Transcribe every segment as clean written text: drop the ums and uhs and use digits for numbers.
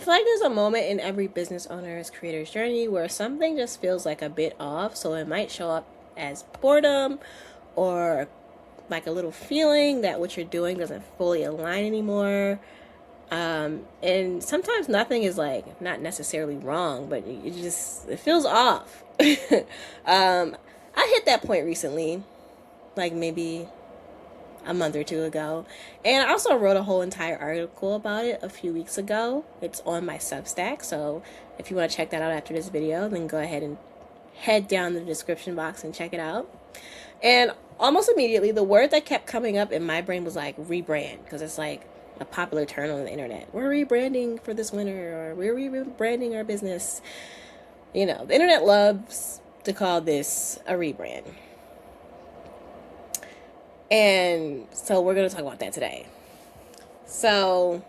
feel like there's a moment in every business owner's creator's journey where something just feels like a bit off. So it might show up as boredom or like a little feeling that what you're doing doesn't fully align anymore. And sometimes nothing is like not necessarily wrong, but it feels off. I hit that point recently, like maybe a month or two ago. And I also wrote a whole entire article about it a few weeks ago. It's on my Substack, so if you want to check that out after this video, then go ahead and head down the description box and check it out. And almost immediately, the word that kept coming up in my brain was like rebrand, because it's like a popular term on the internet. We're rebranding for this winter, or we're rebranding our business. You know, the internet loves to call this a rebrand. And so we're going to talk about that today. So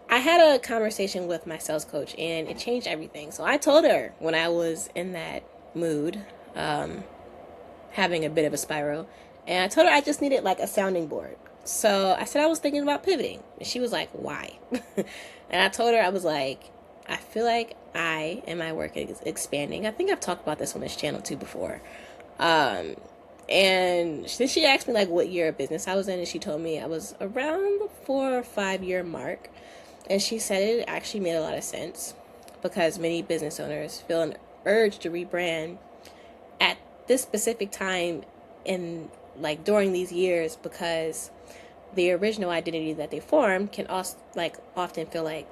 I had a conversation with my sales coach and it changed everything. So I told her when I was in that mood, having a bit of a spiral, and I told her I just needed like a sounding board. So I said I was thinking about pivoting. And she was like, why? And I told her, I was like, I feel like I and my work is expanding. I think I've talked about this on this channel too before. And then she asked me like what year of business I was in, and she told me I was around the 4 or 5 year mark. And she said it actually made a lot of sense because many business owners feel an urge to rebrand at this specific time in like during these years, because the original identity that they formed can also like often feel like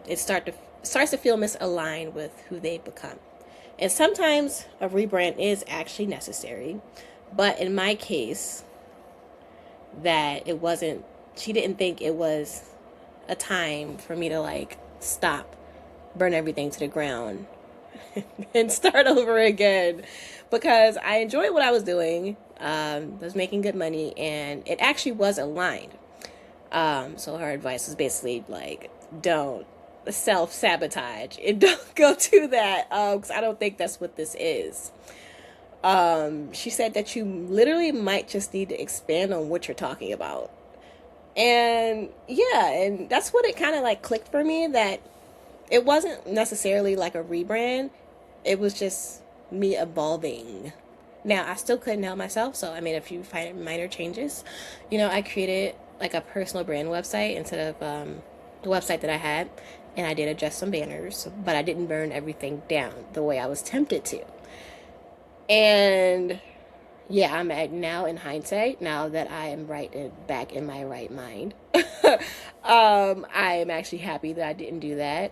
it starts to feel misaligned with who they've become. And sometimes a rebrand is actually necessary, but in my case, that it wasn't, she didn't think it was a time for me to like stop, burn everything to the ground and start over again, because I enjoyed what I was doing. I was making good money and it actually was aligned. So her advice was basically like, don't self-sabotage and don't go to that, because I don't think that's what this is. She said that you literally might just need to expand on what you're talking about. And yeah, and that's what it kind of like clicked for me, that it wasn't necessarily like a rebrand. It was just me evolving. Now, I still couldn't help myself, so I made a few minor changes. You know, I created like a personal brand website instead of the website that I had, and I did adjust some banners, but I didn't burn everything down the way I was tempted to. And yeah, I'm at now in hindsight, now that I am back in my right mind. I am actually happy that I didn't do that.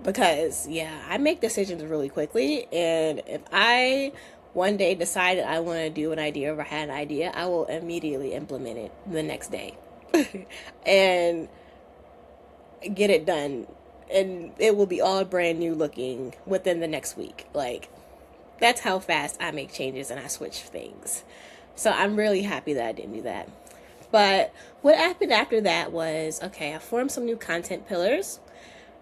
Because yeah, I make decisions really quickly, and if I one day decide that I want to do an idea or I had an idea, I will immediately implement it the next day and get it done, and it will be all brand new looking within the next week. Like, that's how fast I make changes and I switch things. So I'm really happy that I didn't do that. But what happened after that was, okay, I formed some new content pillars.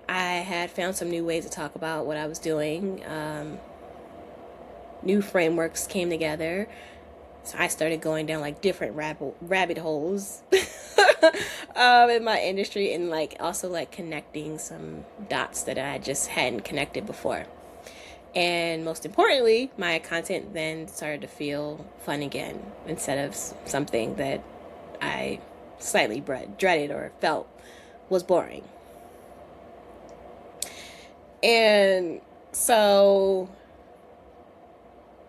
I had found some new ways to talk about what I was doing. New frameworks came together. So I started going down like different rabbit holes in my industry, and like also like connecting some dots that I just hadn't connected before. And most importantly, my content then started to feel fun again, instead of something that I slightly dreaded or felt was boring. And so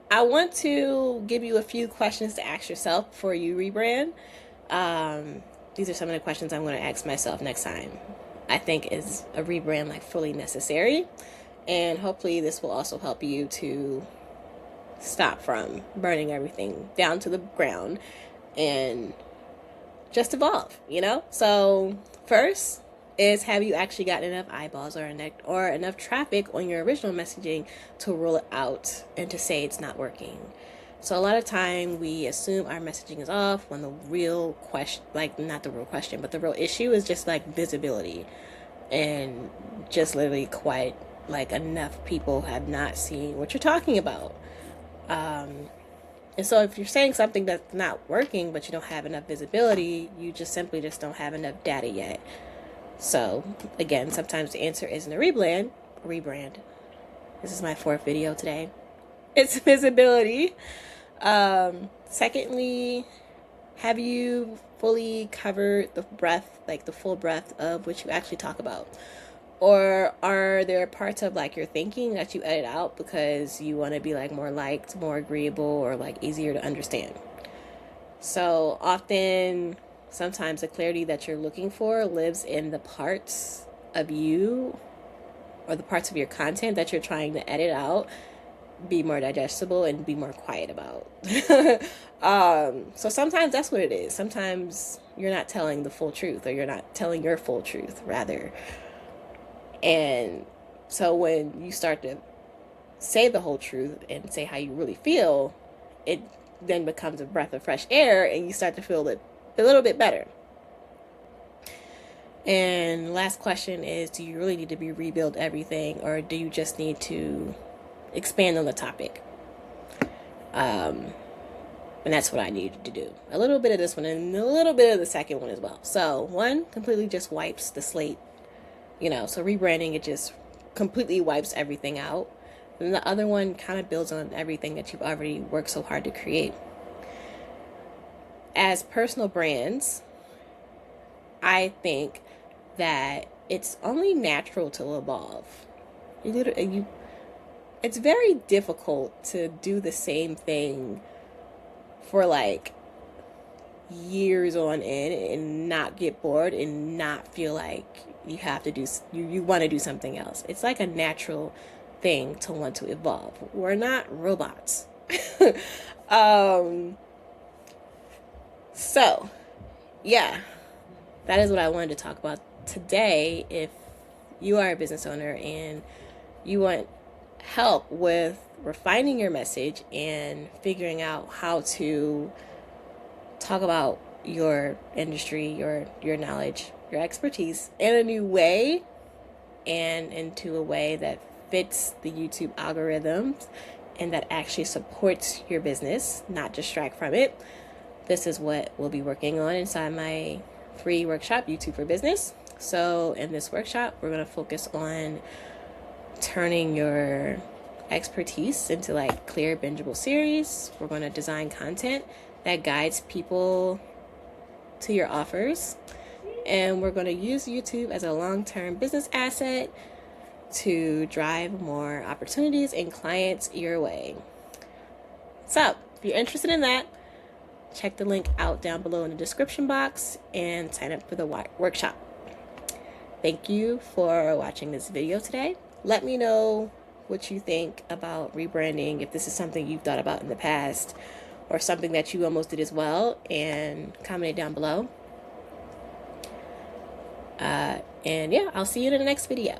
I want to give you a few questions to ask yourself before you rebrand. These are some of the questions I'm going to ask myself next time. I think is a rebrand like fully necessary. And hopefully this will also help you to stop from burning everything down to the ground and just evolve, you know? So first is, have you actually gotten enough eyeballs or enough traffic on your original messaging to rule it out and to say it's not working? So a lot of time we assume our messaging is off when the real question, like not the real question, but the real issue is just like visibility, and just literally quite like enough people have not seen what you're talking about. And so if you're saying something that's not working, but you don't have enough visibility, you just simply just don't have enough data yet. So again, sometimes the answer isn't a rebrand. This is my 4th video today. It's visibility. Secondly, have you fully covered the breadth, like the full breadth of what you actually talk about? Or are there parts of like your thinking that you edit out because you want to be like more liked, more agreeable, or like easier to understand? So often, sometimes the clarity that you're looking for lives in the parts of you or the parts of your content that you're trying to edit out, be more digestible, and be more quiet about. So sometimes that's what it is. Sometimes you're not telling the full truth, or you're not telling your full truth, rather. And so when you start to say the whole truth and say how you really feel, it then becomes a breath of fresh air, and you start to feel it a little bit better. And last question is, do you really need to rebuild everything, or do you just need to expand on the topic? And that's what I needed to do. A little bit of this one and a little bit of the second one as well. So one completely just wipes the slate, so rebranding, it just completely wipes everything out. And the other one kind of builds on everything that you've already worked so hard to create. As personal brands, I think that it's only natural to evolve. It's very difficult to do the same thing for like years on end and not get bored and not feel like you have to you want to do something else. It's like a natural thing to want to evolve. We're not robots. So yeah, that is what I wanted to talk about today. If you are a business owner and you want help with refining your message and figuring out how to talk about your industry, your knowledge, your expertise in a new way, and into a way that fits the YouTube algorithms and that actually supports your business, not distract from it, this is what we'll be working on inside my free workshop, YouTube for Business. So in this workshop, we're going to focus on turning your expertise into like clear, bingeable series. We're going to design content that guides people to your offers. And we're going to use YouTube as a long-term business asset to drive more opportunities and clients your way. So if you're interested in that, check the link out down below in the description box and sign up for the workshop. Thank you for watching this video today. Let me know what you think about rebranding, if this is something you've thought about in the past or something that you almost did as well, and comment it down below. And yeah, I'll see you in the next video.